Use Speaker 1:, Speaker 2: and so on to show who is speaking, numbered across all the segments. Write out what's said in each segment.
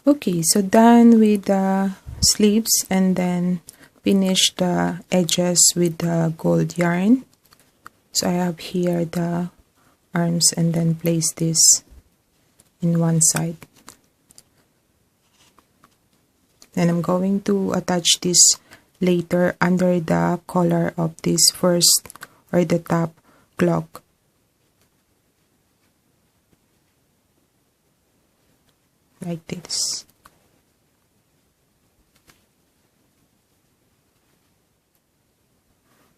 Speaker 1: Okay, so done with the sleeves, and then finish the edges with the gold yarn. So I have here the arms, and then place this in one side. And I'm going to attach this later under the collar of this first or the top clock. Like this.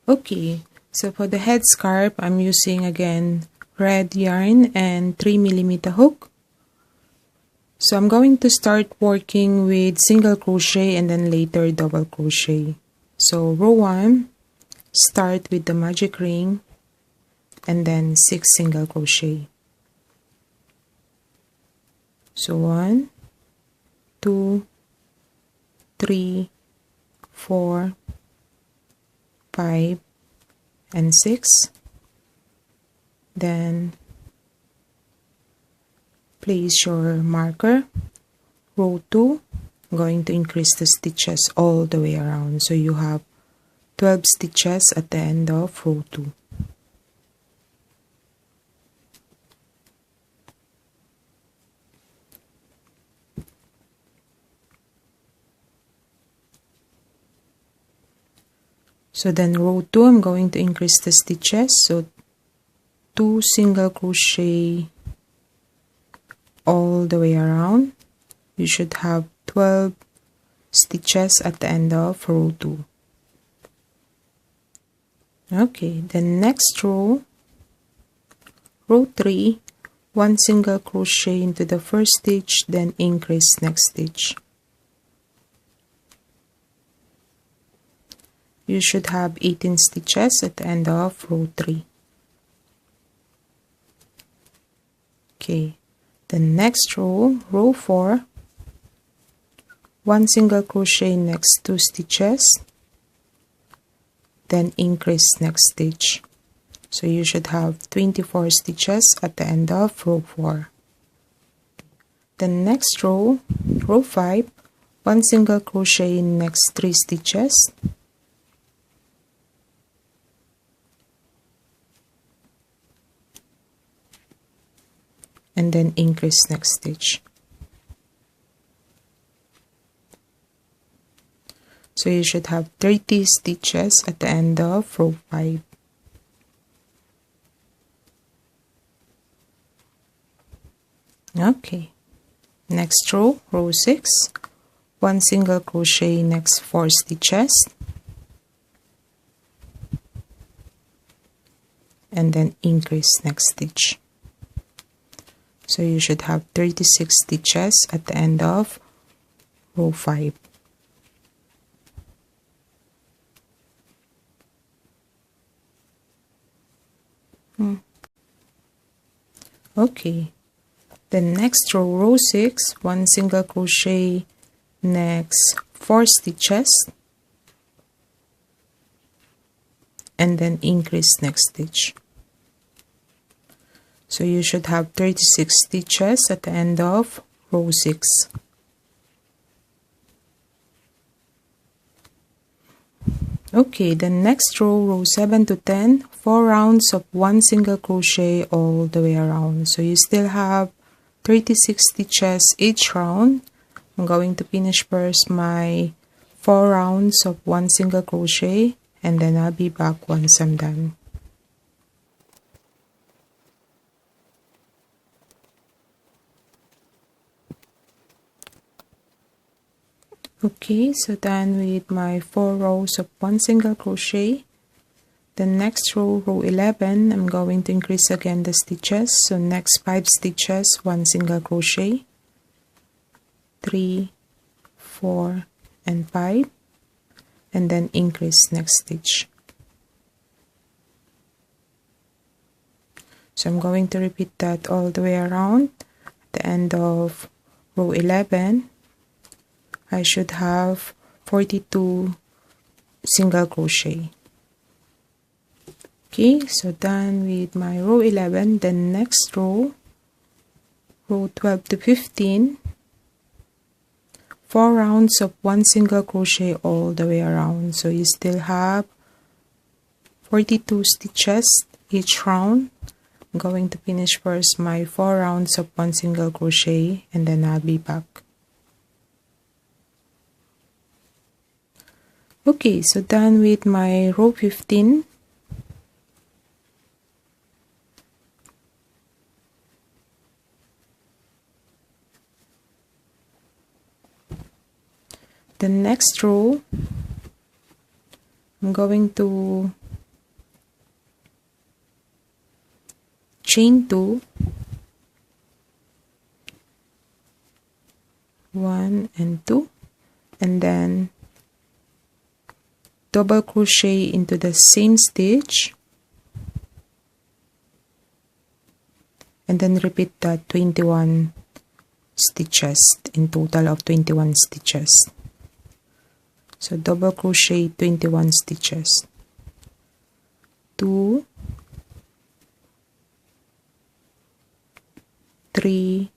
Speaker 1: Okay, so for the headscarf, I'm using again red yarn and 3mm hook. So I'm going to start working with single crochet and then later double crochet. So row 1, start with the magic ring and then 6 single crochet. So 1, 2, 3, 4, 5, and 6. Then place your marker. Row 2, I'm going to increase the stitches all the way around. So you have 12 stitches at the end of row 2. So then row 2, I'm going to increase the stitches. So 2 single crochet all the way around. You should have 12 stitches at the end of row 2. Okay, then next row, row 3, 1 single crochet into the first stitch, then increase next stitch. You should have 18 stitches at the end of row 3. Okay, the next row, row 4, 1 single crochet next 2 stitches, then increase next stitch. So you should have 24 stitches at the end of row 4. The next row, row 5, 1 single crochet next 3 stitches, and then increase next stitch. So you should have 30 stitches at the end of row 5. Okay, next row, row 6, 1 single crochet next 4 stitches, and then increase next stitch. So you should have 36 stitches at the end of row 5. Okay, the next row, row 6, 1 single crochet next 4 stitches, and then increase next stitch. So you should have 36 stitches at the end of row 6. Okay, the next row, row 7 to 10, 4 rounds of 1 single crochet all the way around. So you still have 36 stitches each round. I'm going to finish first my 4 rounds of 1 single crochet, and then I'll be back once I'm done. Okay, so done with my 4 rows of 1 single crochet. The next row, row 11, I'm going to increase again the stitches. So next 5 stitches, 1 single crochet, 3, 4, and 5, and then increase next stitch. So I'm going to repeat that all the way around. At the end of row 11, I should have 42 single crochet. Okay, so done with my row 11. The next row, row 12 to 15, 4 rounds of 1 single crochet all the way around. So you still have 42 stitches each round. I'm going to finish first my 4 rounds of 1 single crochet and then I'll be back. Okay, so done with my row 15. The next row, I'm going to chain 2, 1 and 2, and then double crochet into the same stitch, and then repeat that 21 stitches, in total of 21 stitches. So double crochet 21 stitches, 2, 3,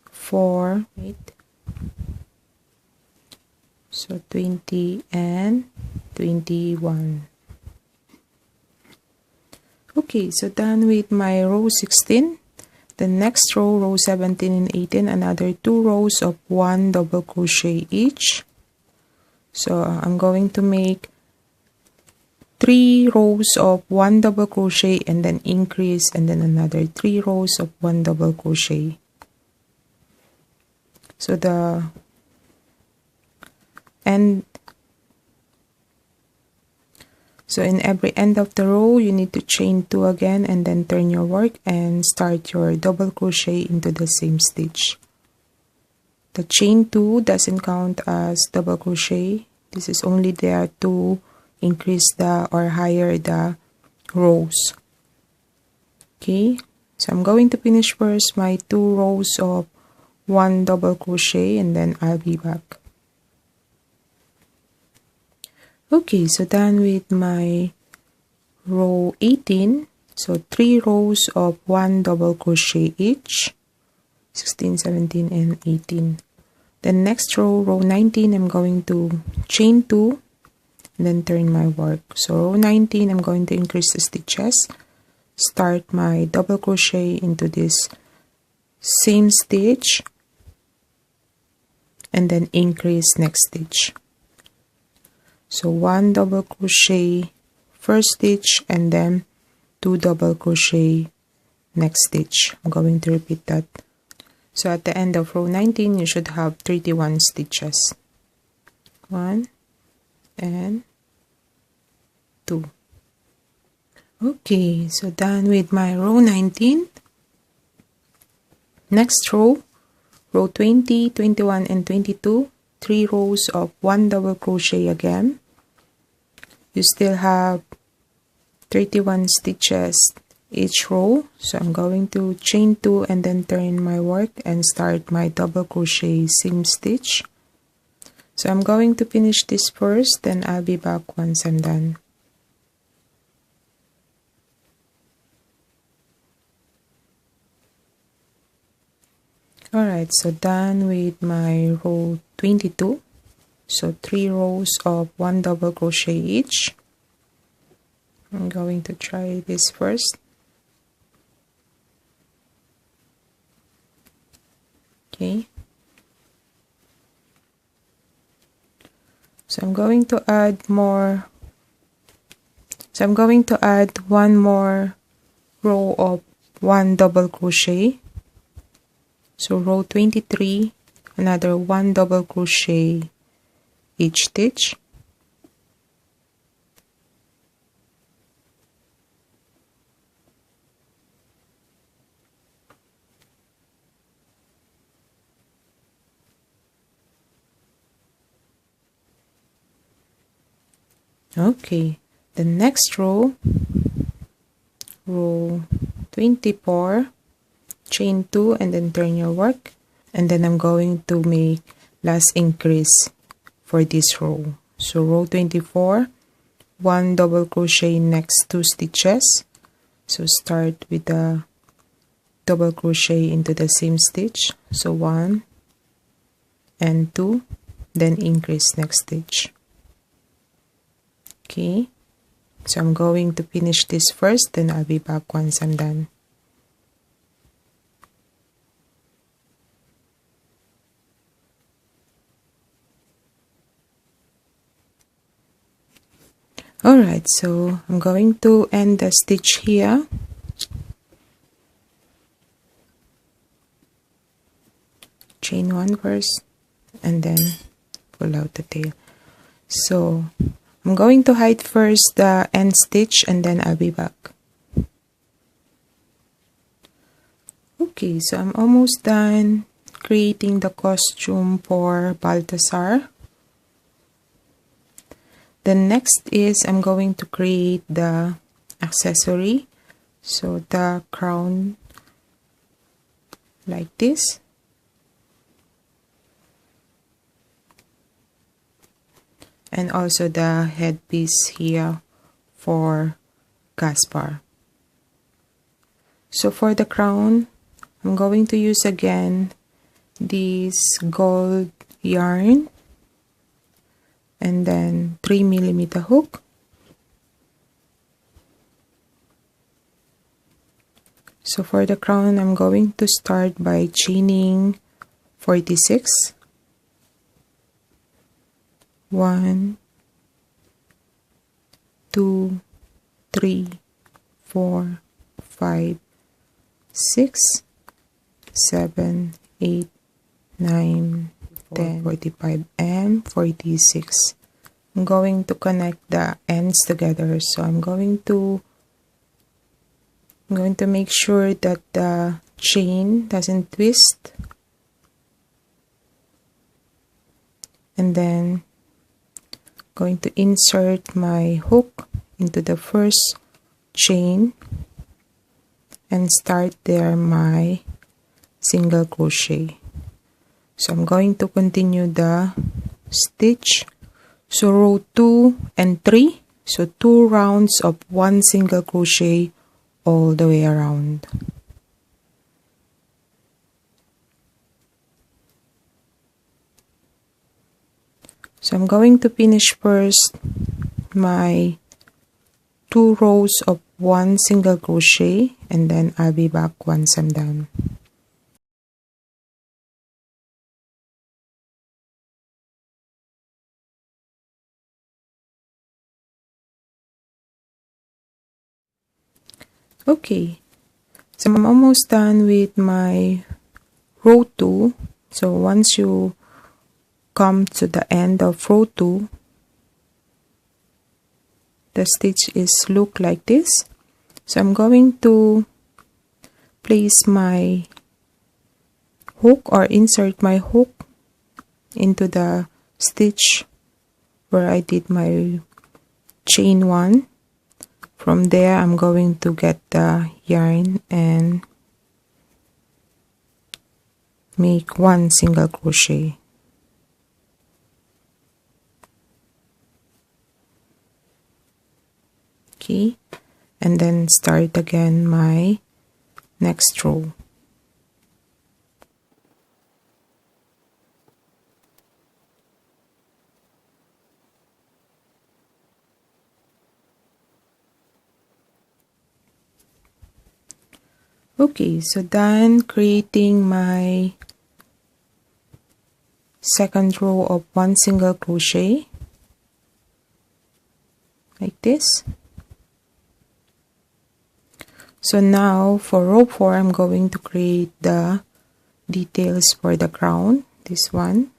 Speaker 1: 4, 8, so 20 and 21. Okay, so done with my row 16. The next row, row 17 and 18, another 2 rows of 1 double crochet each. So I'm going to make 3 rows of 1 double crochet and then increase, and then another 3 rows of 1 double crochet. So the end, so in every end of the row you need to chain 2 again and then turn your work and start your double crochet into the same stitch. The chain 2 doesn't count as double crochet. This is only there to increase the or higher the rows. Okay, so I'm going to finish first my 2 rows of 1 double crochet and then I'll be back. Okay, so done with my row 18, so 3 rows of 1 double crochet each, 16, 17 and 18. Then next row, row 19, I'm going to chain 2 and then turn my work. So row 19, I'm going to increase the stitches, start my double crochet into this same stitch and then increase next stitch. So 1 double crochet first stitch and then 2 double crochet next stitch. I'm going to repeat that. So at the end of row 19 you should have 31 stitches. 1 and 2. Okay, so done with my row 19. Next row, row 20, 21 and 22, 3 rows of 1 double crochet again. You still have 31 stitches each row, so I'm going to chain 2 and then turn my work and start my double crochet same stitch. So I'm going to finish this first, then I'll be back once I'm done. Alright, so done with my row 22. So 3 rows of 1 double crochet each. I'm going to try this first. Okay. So I'm going to add more. So I'm going to add 1 more row of 1 double crochet. So row 23, another 1 double crochet each stitch. Okay, the next row, row 24, chain 2 and then turn your work, and then I'm going to make last increase for this row. So row 24, 1 double crochet next 2 stitches. So start with the double crochet into the same stitch. So 1 and 2, then increase next stitch. Okay, so I'm going to finish this first, then I'll be back once I'm done. Alright, so I'm going to end the stitch here. Chain 1 first and then pull out the tail. So I'm going to hide first the end stitch and then I'll be back. Okay, so I'm almost done creating the costume for Balthasar. Then next is I'm going to create the accessory. So the crown like this. And also the headpiece here for Gaspar. So for the crown, I'm going to use again this gold yarn and then 3mm hook. So for the crown, I'm going to start by chaining 46. 1, 2, 3, 4, 5, 6, 7, 8, 9, 10, 45, and 46. I'm going to connect the ends together. So I'm going to make sure that the chain doesn't twist. And then going to insert my hook into the first chain and start there my single crochet. So I'm going to continue the stitch. So row 2 and 3, so 2 rounds of 1 single crochet all the way around. So I'm going to finish first my 2 rows of 1 single crochet and then I'll be back once I'm done. Okay, so I'm almost done with my row 2. So once you come to the end of row 2, the stitch is look like this. So I'm going to place my hook or insert my hook into the stitch where I did my chain 1. From there I'm going to get the yarn and make 1 single crochet. Okay, and then start again my next row. Okay, so done creating my second row of 1 single crochet like this. So now for row 4, I'm going to create the details for the crown, this one.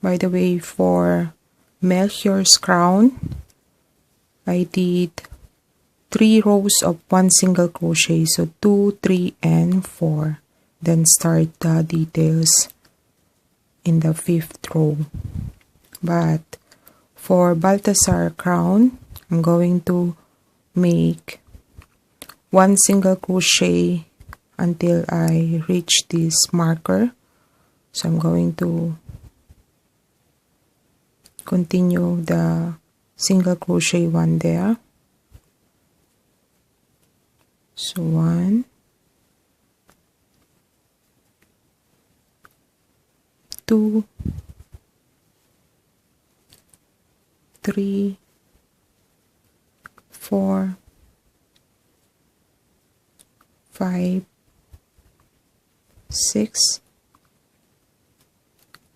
Speaker 1: By the way, for Melchior's crown, I did 3 rows of 1 single crochet, so 2, 3, and 4. Then start the details in the 5th row. But for Balthasar crown, I'm going to make 1 single crochet until I reach this marker. So I'm going to continue the single crochet 1 there. So 1, 2, 3, 4, 5, 6,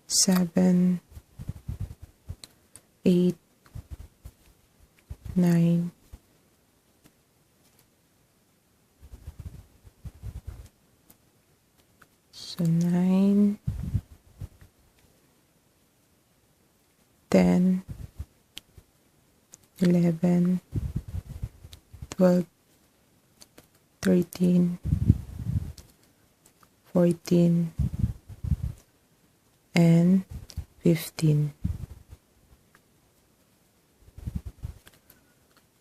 Speaker 1: 7, 8, 9, 9, 10, 11, 12, 13, 14, and 15.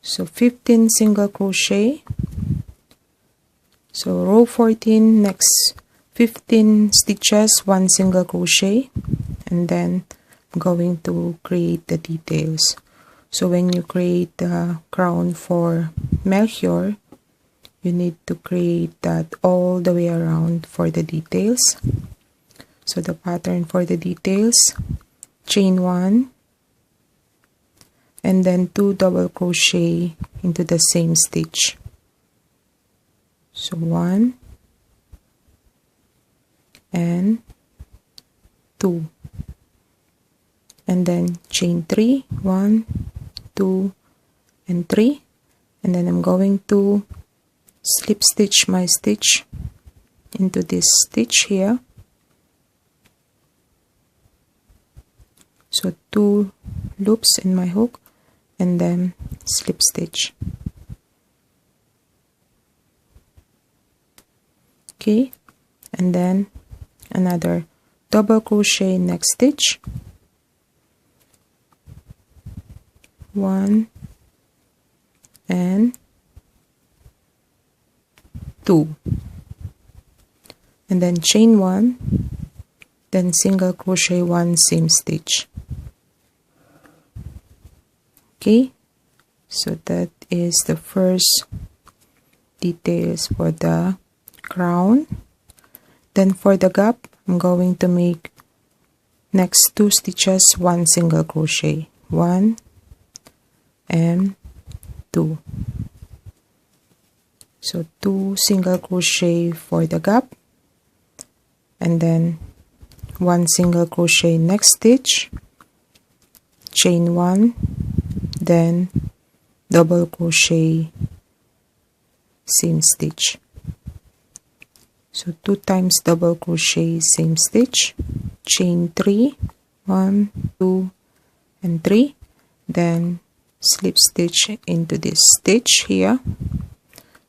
Speaker 1: So 15 single crochet. So row 14, next 15 stitches, 1 single crochet, and then I'm going to create the details. So when you create the crown for Melchior, you need to create that all the way around for the details. So the pattern for the details, chain 1, and then 2 double crochet into the same stitch. So 1 and 2, and then chain 3, 1, 2, and 3, and then I'm going to slip stitch my stitch into this stitch here. So 2 loops in my hook and then slip stitch. Okay, and then another double crochet next stitch, 1 and 2, and then chain 1, then single crochet 1, same stitch. Okay, so that is the first details for the crown. Then for the gap, I'm going to make next 2 stitches, 1 single crochet, 1 and 2. So 2 single crochet for the gap, and then 1 single crochet next stitch, chain 1, then double crochet same stitch. So 2 times double crochet same stitch, chain 3, 1, 2, and 3, then slip stitch into this stitch here.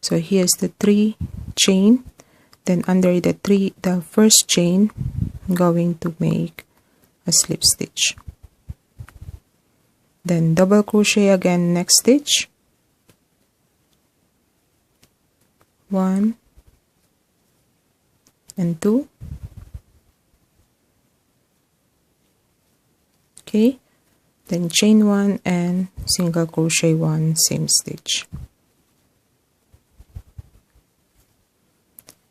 Speaker 1: So here's the 3 chain, then under the first chain, I'm going to make a slip stitch. Then double crochet again next stitch, 1 and 2. Okay, then chain 1 and single crochet 1, same stitch.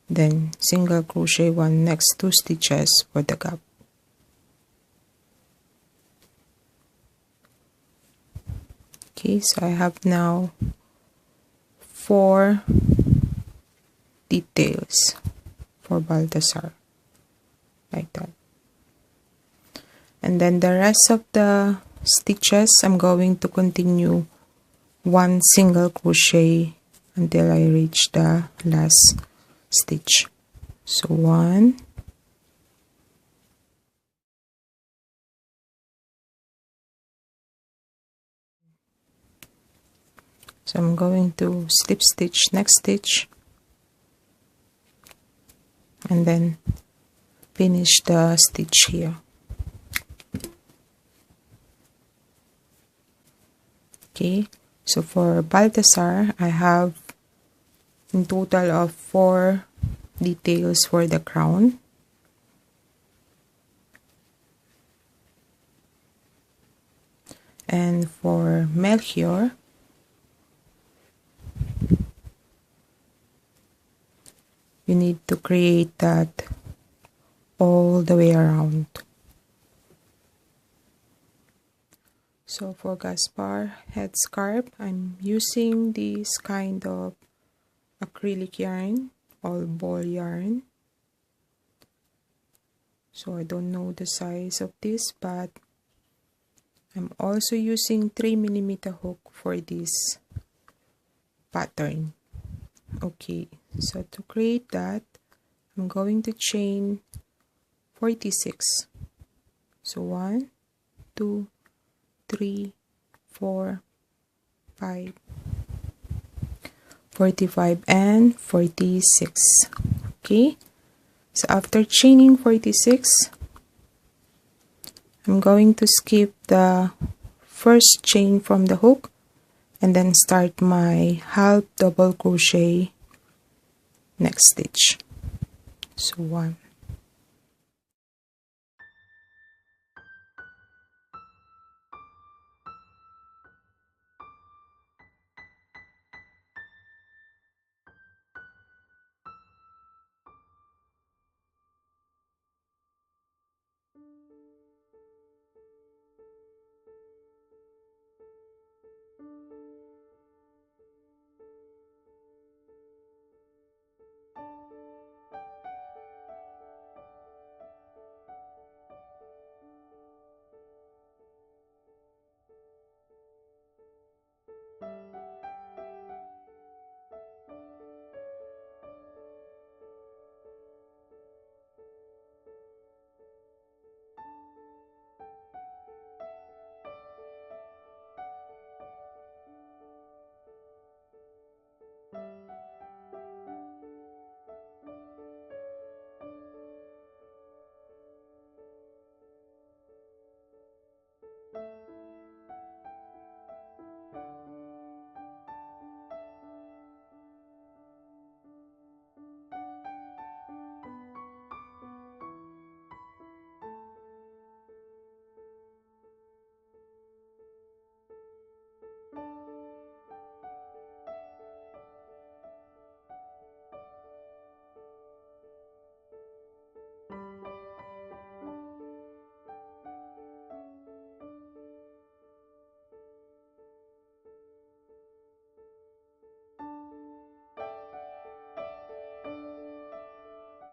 Speaker 1: Then single crochet 1 next 2 stitches for the gap. Okay, so I have now 4 details for Balthasar, like that. And then the rest of the stitches, I'm going to continue 1 single crochet until I reach the last stitch. So 1, so I'm going to slip stitch next stitch and then finish the stitch here. Okay, so for Balthasar, I have in total of 4 details for the crown. And for Melchior, you need to create that all the way around. So for Gaspar headscarf, I'm using this kind of acrylic yarn, all ball yarn. So I don't know the size of this, but I'm also using 3mm hook for this pattern. Okay, so to create that, I'm going to chain 46. So 1, 2, 3, 4, 5, 45, and 46. Okay, so after chaining 46, I'm going to skip the first chain from the hook and then start my half double crochet next stitch. So 1,